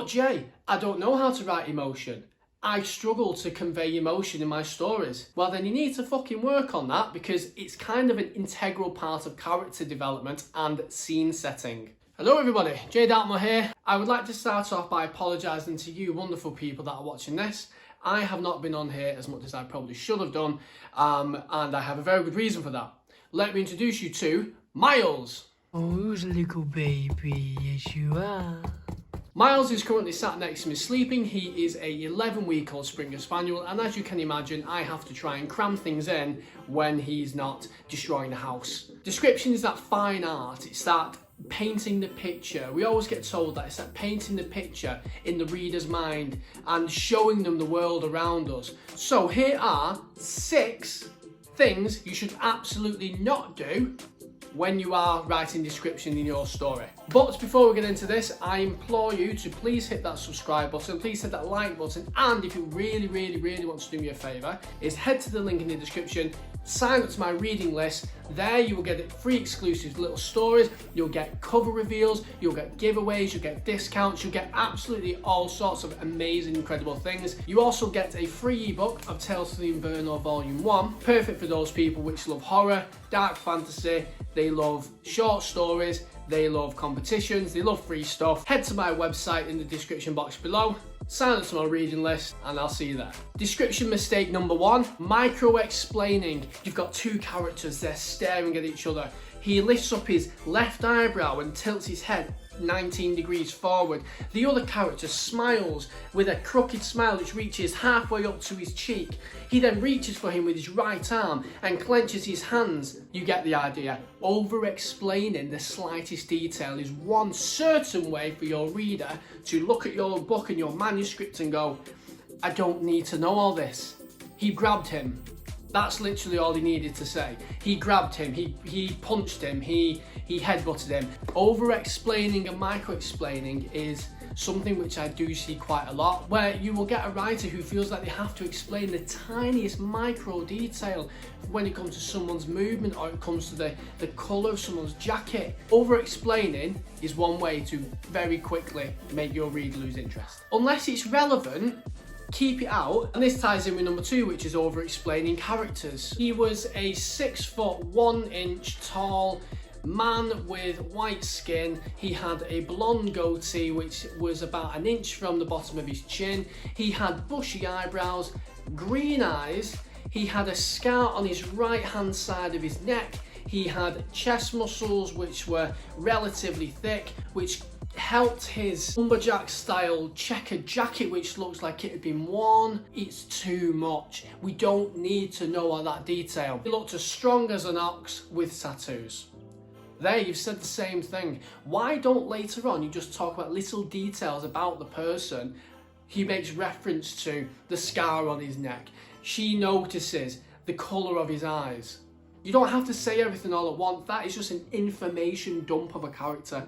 Jay, I don't know how to write emotion. I struggle to convey emotion in my stories. Well, then you need to fucking work on that, because it's kind of an integral part of character development and scene setting. Hello everybody, Darkmoore here. I would like to start off by apologising to you wonderful people that are watching this. I have not been on here as much as I probably should have done, and I have a very good reason for that. Let me introduce you to Miles. Oh, little baby, yes you are. Miles is currently sat next to me sleeping. He is a 11-week-old Springer Spaniel, and as you can imagine, I have to try and cram things in when he's not destroying the house. Description is that fine art. It's that painting the picture. We always get told that it's that painting the picture in the reader's mind and showing them the world around us. So here are 6 things you should absolutely not do when you are writing description in your story. But before we get into this, I implore you to please hit that subscribe button, please hit that like button, and if you really want to do me a favour, is head to the link in the description, sign up to my reading list. There you will get free exclusive little stories, you'll get cover reveals, you'll get giveaways, you'll get discounts, you'll get absolutely all sorts of amazing, incredible things. You also get a free ebook of Tales from the Inferno Volume 1, perfect for those people which love horror, dark fantasy, they love short stories, they love competitions, they love free stuff. Head to my website in the description box below, sign up to my reading list, and I'll see you there. Description mistake number 1, micro-explaining. You've got 2 characters, they're staring at each other. He lifts up his left eyebrow and tilts his head 19 degrees forward. The other character smiles with a crooked smile which reaches halfway up to his cheek. He then reaches for him with his right arm and clenches his hands. You get the idea. Over-explaining the slightest detail is one certain way for your reader to look at your book and your manuscript and go, I don't need to know all this. He grabbed him. That's literally all he needed to say. He grabbed him, he punched him, he headbutted him. Over-explaining and micro-explaining is something which I do see quite a lot, where you will get a writer who feels like they have to explain the tiniest micro detail when it comes to someone's movement or it comes to the colour of someone's jacket. Over-explaining is one way to very quickly make your reader lose interest. Unless it's relevant, keep it out. And this ties in with number 2, which is over-explaining characters. He was a 6 foot 1 inch tall man with white skin. He had a blonde goatee which was about an inch from the bottom of his chin. He had bushy eyebrows, green eyes. He had a scar on his right hand side of his neck. He had chest muscles which were relatively thick, which helped his lumberjack style checkered jacket which looks like it had been worn. It's too much. We don't need to know all that detail. He looked as strong as an ox with tattoos. There, you've said the same thing. Why don't later on you just talk about little details about the person? He makes reference to the scar on his neck. She notices the colour of his eyes. You don't have to say everything all at once. That is just an information dump of a character.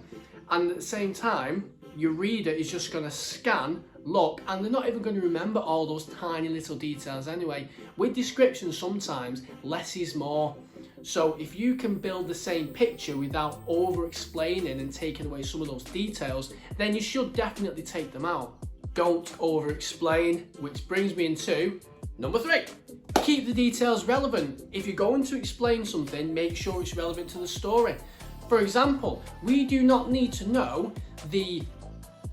And at the same time, your reader is just going to scan, look, and they're not even going to remember all those tiny little details anyway. With description, sometimes less is more. So if you can build the same picture without over-explaining and taking away some of those details, then you should definitely take them out. Don't over-explain, which brings me into number 3. Keep the details relevant. If you're going to explain something, make sure it's relevant to the story. For example, we do not need to know the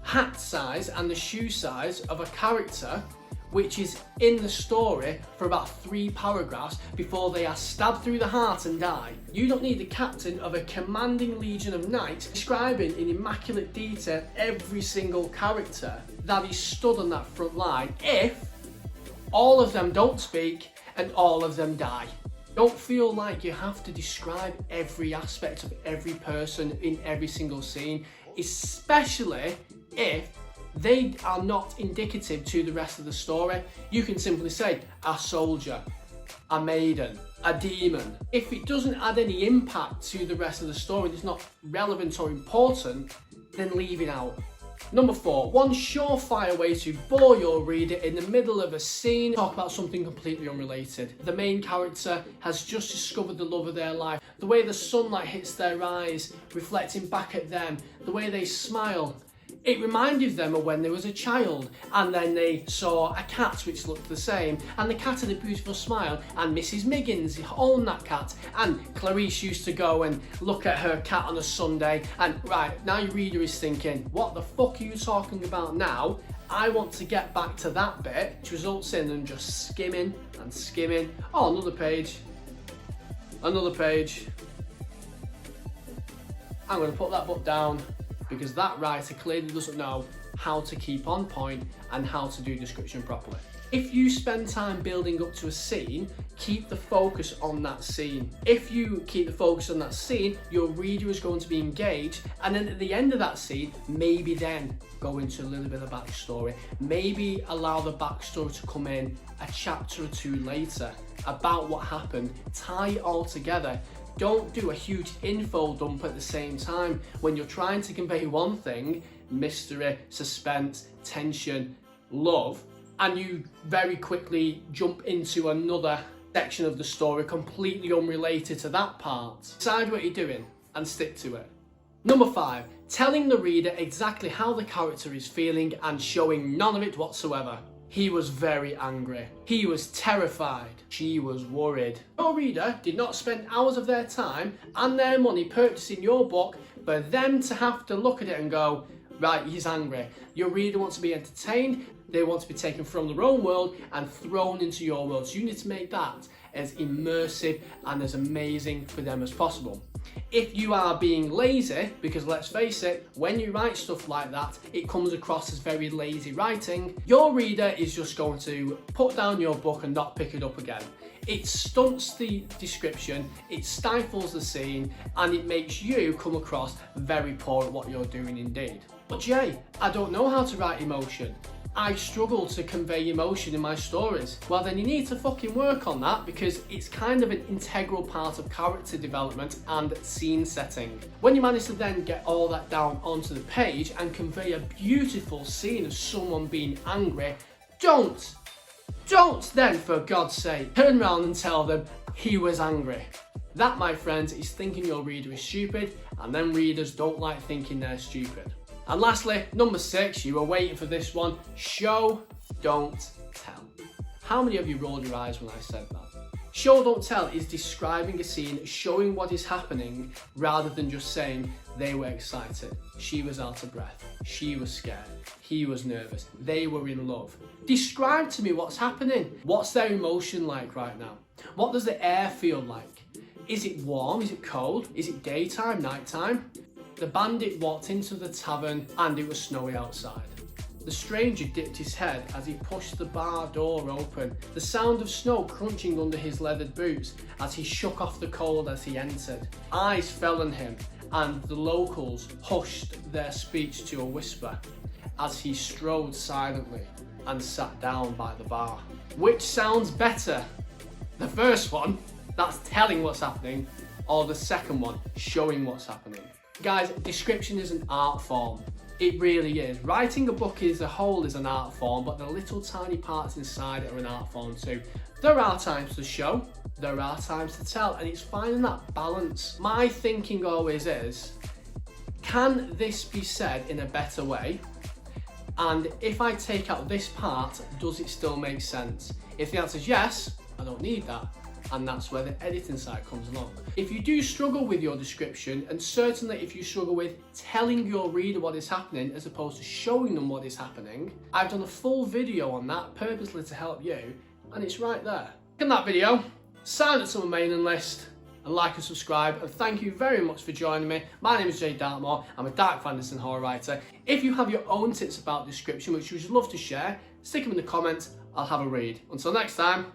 hat size and the shoe size of a character which is in the story for about 3 paragraphs before they are stabbed through the heart and die. You don't need the captain of a commanding legion of knights describing in immaculate detail every single character that is stood on that front line if all of them don't speak and all of them die. Don't feel like you have to describe every aspect of every person in every single scene, especially if they are not indicative to the rest of the story. You can simply say a soldier, a maiden, a demon. If it doesn't add any impact to the rest of the story, it's not relevant or important, then leave it out. Number 4, one surefire way to bore your reader in the middle of a scene. Talk about something completely unrelated. The main character has just discovered the love of their life. The way the sunlight hits their eyes, reflecting back at them, the way they smile. It reminded them of when they was a child, and then they saw a cat which looked the same, and the cat had a beautiful smile, and Mrs. Miggins owned that cat, and Clarice used to go and look at her cat on a Sunday, and right, now your reader is thinking, what the fuck are you talking about now? I want to get back to that bit, which results in them just skimming and skimming. Oh, another page. Another page. I'm going to put that book down because that writer clearly doesn't know how to keep on point and how to do description properly. If you spend time building up to a scene, keep the focus on that scene. If you keep the focus on that scene, your reader is going to be engaged, and then at the end of that scene, maybe then go into a little bit of backstory. Maybe allow the backstory to come in a chapter or two later about what happened. Tie it all together. Don't do a huge info dump at the same time when you're trying to convey one thing, mystery, suspense, tension, love, and you very quickly jump into another section of the story completely unrelated to that part. Decide what you're doing and stick to it. Number 5, telling the reader exactly how the character is feeling and showing none of it whatsoever. He was very angry. He was terrified. She was worried. Your reader did not spend hours of their time and their money purchasing your book for them to have to look at it and go, right, he's angry. Your reader wants to be entertained. They want to be taken from their own world and thrown into your world. So you need to make that as immersive and as amazing for them as possible. If you are being lazy, because let's face it, when you write stuff like that, it comes across as very lazy writing, your reader is just going to put down your book and not pick it up again. It stunts the description, it stifles the scene, and it makes you come across very poor at what you're doing indeed. But Jay, I don't know how to write emotion. I struggle to convey emotion in my stories. Well, then you need to fucking work on that because it's kind of an integral part of character development and scene setting. When you manage to then get all that down onto the page and convey a beautiful scene of someone being angry, don't then, for God's sake, turn around and tell them he was angry. That, my friends, is thinking your reader is stupid, and then readers don't like thinking they're stupid. And lastly, number 6, you were waiting for this one, show, don't tell. How many of you rolled your eyes when I said that? Show, don't tell is describing a scene, showing what is happening, rather than just saying they were excited, she was out of breath, she was scared, he was nervous, they were in love. Describe to me what's happening. What's their emotion like right now? What does the air feel like? Is it warm? Is it cold? Is it daytime, nighttime? The bandit walked into the tavern and it was snowy outside. The stranger dipped his head as he pushed the bar door open, the sound of snow crunching under his leathered boots as he shook off the cold as he entered. Eyes fell on him and the locals hushed their speech to a whisper as he strode silently and sat down by the bar. Which sounds better? The first one, that's telling what's happening, or the second one, showing what's happening? Guys, description is an art form. It really is. Writing a book as a whole is an art form, but the little tiny parts inside it are an art form too. There are times to show, there are times to tell, and it's finding that balance. My thinking always is, can this be said in a better way? And if I take out this part, does it still make sense? If the answer is yes, I don't need that. And that's where the editing side comes along. If you do struggle with your description, and certainly if you struggle with telling your reader what is happening as opposed to showing them what is happening, I've done a full video on that purposely to help you, and it's right there. In that video, sign up to my mailing list and like and subscribe, and thank you very much for joining me. My name is Jay Darkmoore. I'm a dark fantasy and horror writer. If you have your own tips about description which you would love to share, stick them in the comments. I'll have a read. Until next time,